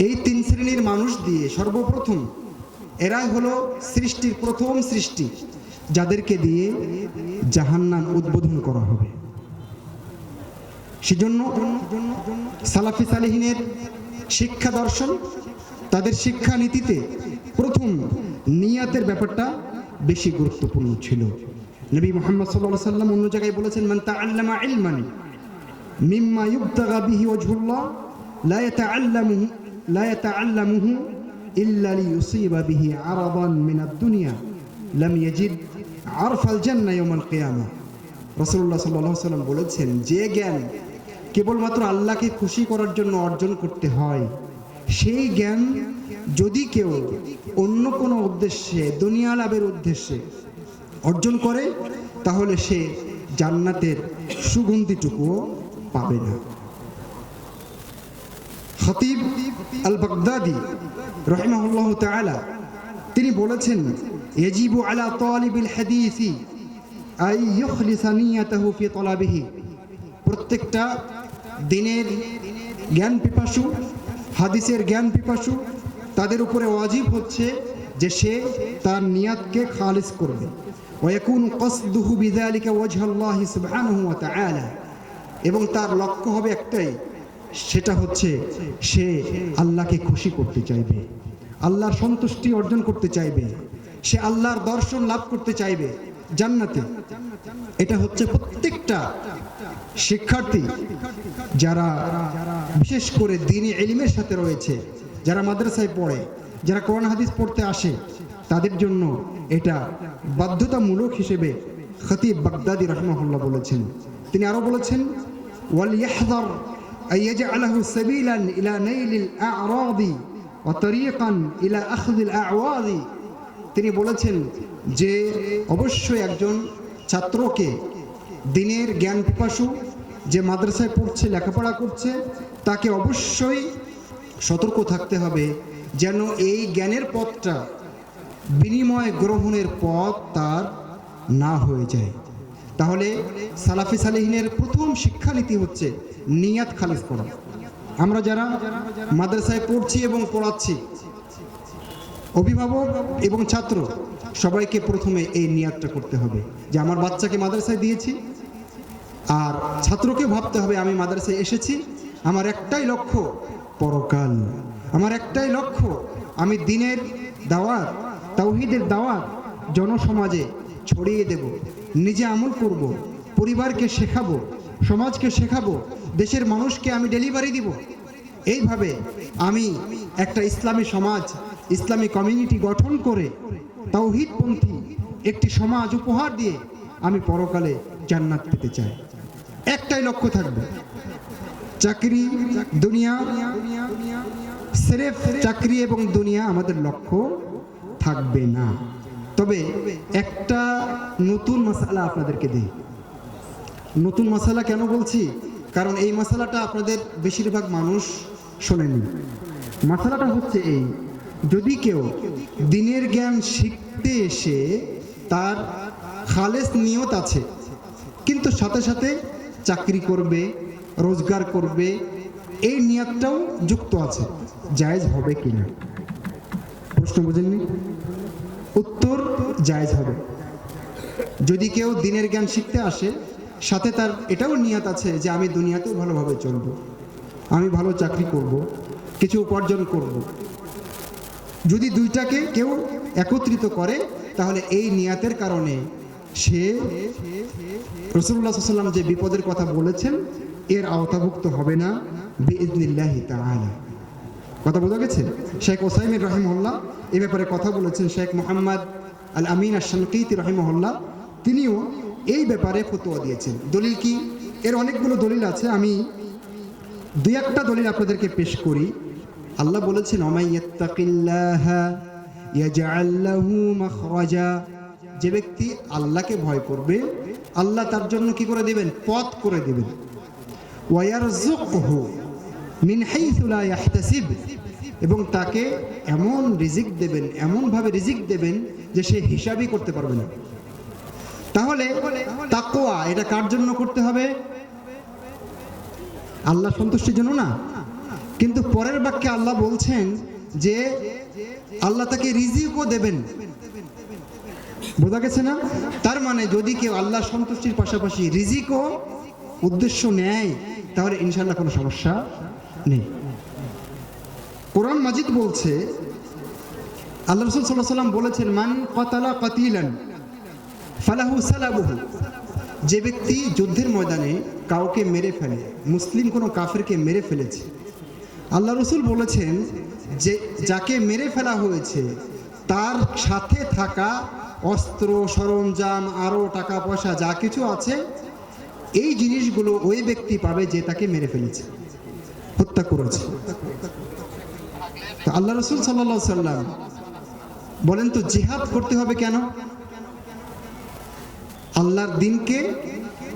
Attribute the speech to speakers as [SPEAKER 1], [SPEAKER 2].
[SPEAKER 1] এই তিন শ্রেণীর মানুষ দিয়ে সর্বপ্রথম এরাই হলো সৃষ্টির প্রথম সৃষ্টি, যাদেরকে দিয়ে জাহান্নাম উদ্বোধন করা হবে। সেজন্য সালাফি সালেহিনের শিক্ষা দর্শন, তাদের শিক্ষা নীতিতে প্রথম নিয়াতের ব্যাপারটা বেশি গুরুত্বপূর্ণ ছিল। নবী মুহাম্মদ সাল্লাল্লাহু আলাইহি ওয়াসাল্লাম অন্য জায়গায় বলেছেন, মান তাআল্লামা ইলমান মিম্মা ইবতাগা বিহি ওয়াজহুল্লাহ লা ইয়াতাআল্লামুহু ইল্লা লিয়ুসিবা বিহি আরাদান মিনাদ দুনিয়া লাম ইয়াজিদ আরফাল জান্নাহ ইয়াওমাল কিয়ামাহ। রাসূলুল্লাহ সাল্লাল্লাহু আলাইহি ওয়াসাল্লাম বলেছেন, যে জ্ঞান কেবলমাত্র আল্লাহকে খুশি করার জন্য অর্জন করতে হয়, সেই জ্ঞান যদি কেউ অন্য কোনো উদ্দেশ্যে, দুনিয়া লাভের উদ্দেশ্যে অর্জন করে, তাহলে সে জান্নাতের সুগন্ধিটুকুও পাবে না। খতিব আল বাগদাদি রাহিমাহুল্লাহ তাআলা তিনি বলেছেন, ইয়াজিবু আলা তালিবিল হাদিসি আই ইখলিসা নিয়াতাহু ফি তালাবিহি। প্রত্যেকটা দিনের জ্ঞান পিপাসু, হাদিসের জ্ঞান পিপাসু, তাদের উপরে ওয়াজিব হচ্ছে যে সে তার নিয়াতকে খালিস করবে। ওয়ায়াকুনু কসদুহু বিযালিকা ওয়াজহাল্লাহি সুবহানাহু ওয়া তাআলা, এবং তার লক্ষ্য হবে একটাই, সেটা হচ্ছে সে আল্লাহকে খুশি করতে চাইবে, আল্লাহর সন্তুষ্টি অর্জন করতে চাইবে, সে আল্লাহর দর্শন লাভ করতে চাইবে জান্নাতে। এটা হচ্ছে প্রত্যেকটা শিক্ষার্থী, যারা বিশেষ করে দ্বীনি ইলমের সাথে রয়েছে, যারা মাদ্রাসায় পড়ে, যারা কোরআন হাদিস পড়তে আসে, তাদের জন্য এটা বাধ্যতামূলক হিসেবে খতিব বাগদাদি রাহিমাহুল্লাহ বলেছেন। তিনি আরো বলেছেন, ওয়াল ইয়াহযার আন ইয়াজআলাহু সাবিলান ইলা নাইলিল আ'রাদি ওয়া তারিকান ইলা আখযিল আ'ওয়াদি। তিনি বলেছেন যে অবশ্যই একজন ছাত্রকে, দ্বীনের জ্ঞান পিপাসু, যে মাদ্রাসায় পড়ছে, লেখাপড়া করছে, তাকে অবশ্যই সতর্ক থাকতে হবে যেন এই জ্ঞানের পথটা বিনিময় গ্রহণের পথ তার না হয়ে যায়। তাহলে সালাফি সালেহিনের প্রথম শিক্ষানীতি হচ্ছে নিয়াত খালিস করা। আমরা যারা মাদ্রাসায় পড়ছি এবং পড়াচ্ছি, অভিভাবক এবং ছাত্র সবাইকে প্রথমে এই নিয়াতটা করতে হবে যে আমার বাচ্চাকে মাদ্রাসায় দিয়েছি, আর ছাত্রকে ভাবতে হবে আমি মাদ্রাসায় এসেছি, আমার একটাই লক্ষ্য পরকাল, আমার একটাই লক্ষ্য আমি দ্বীনের দাওয়াত, তাওহীদের দাওয়াত জনসমাজে ছড়িয়ে দেব, নিজে আমল করব, পরিবারকে শেখাবো, সমাজকে শেখাবো, দেশের মানুষকে আমি ডেলিভারি দিব। এইভাবে আমি একটা ইসলামী সমাজ, ইসলামী কমিউনিটি গঠন করে তাওহীদপন্থী একটি সমাজ উপহার দিয়ে আমি পরকালে জান্নাত পেতে চাই। একটাই লক্ষ্য থাকবে, চাকরি, দুনিয়া, সিরেফ চাকরি এবং দুনিয়া আমাদের লক্ষ্য থাকবে না। তবে একটা নতুন মাসালা আপনাদেরকে দিই। নতুন মাসালা কেন বলছি? কারণ এই মাসালাটা আপনাদের বেশিরভাগ মানুষ শোনেনি। মাসালাটা হচ্ছে এই, যদি কেউ দ্বীনের জ্ঞান শিখতে এসে তার খালেস নিয়ত আছে, কিন্তু সাথে সাথে চাকরি করবে, রোজগার করবে, এই নিয়তটাও যুক্ত আছে, জায়েজ হবে কিনা? প্রশ্ন বুঝেননি? উত্তর, জায়েজ হবে। যদি কেউ দ্বীনের জ্ঞান শিখতে আসে, সাথে তার এটাও নিয়ত আছে যে আমি দুনিয়াতেও ভালোভাবে চলবো, আমি ভালো চাকরি করব, কিছু উপার্জন করব, যদি দুইটাকে কেউ একত্রিত করে, তাহলে এই নিয়াতের কারণে সে রাসূলুল্লাহ সাল্লাল্লাহু আলাইহি ওয়াসাল্লাম যে বিপদের কথা বলেছেন এর আওতাভুক্ত হবে না বিইজনিল্লাহি তাআলা। কথা বোঝা গেছে? শেখ ওসাইমিন রাহিমাহুল্লাহ এই ব্যাপারে কথা বলেছেন। শেখ মুহাম্মদ আল আমিন আশ-শানকিতি রাহিমাহুল্লাহ তিনিও এই ব্যাপারে ফতোয়া দিয়েছেন। দলিল কি? এর অনেকগুলো দলিল আছে, আমি দুই একটা দলিল আপনাদেরকে পেশ করি। আল্লাহ বলেছেন, ওমাই ইয়াত্তাকিল্লাহা ইয়াজআল লাহু মাখরাজা। যে ব্যক্তি আল্লাহকে ভয় করবে, আল্লাহ তার জন্য কি করে দিবেন? পথ করে দিবেন। ওয়া ইয়ারযুকহু মিন হাইসু লা ইয়াহতাসিব, এবং তাকে এমন রিজিক দেবেন, এমনভাবে রিজিক দেবেন যে সে হিসাবই করতে পারবে না। তাহলে তাকওয়া এটা কার জন্য করতে হবে? আল্লাহ সন্তুষ্টির জন্য না, কিন্তু পরের বাক্যে আল্লাহ বলছেন যে আল্লাহ তাকে রিজিকও দেবেন। বোঝা গেছে না? তার মানে যদি কেউ আল্লাহ সন্তুষ্টির পাশাপাশি রিজিকও উদ্দেশ্য নেয় তাহলে ইনশাআল্লাহ কোনো সমস্যা নেই। কোরআন মাজিদ বলছে, আল্লাহ রাসূল সাল্লাল্লাহু আলাইহি ওয়াসাল্লাম বলেছেন, মান কাতালা কাতিলান ফালাহু সালাবুহু, যে ব্যক্তি যুদ্ধের ময়দানে কাউকে মেরে ফেলে, মুসলিম কোনো কাফেরকে মেরে ফেলেছে, আল্লাহ রাসূল বলেছেন যে যাকে মেরে ফেলা হয়েছে তার সাথে থাকা অস্ত্র সরঞ্জাম আরও টাকা পয়সা যা কিছু আছে এই জিনিসগুলো ওই ব্যক্তি পাবে যে তাকে মেরে ফেলেছে, হত্যা করেছে। তো আল্লাহ রাসূল সাল্লাল্লাহু আলাইহি সাল্লাম বলেন, তো জিহাদ করতে হবে কেন? আল্লাহর দ্বীনকে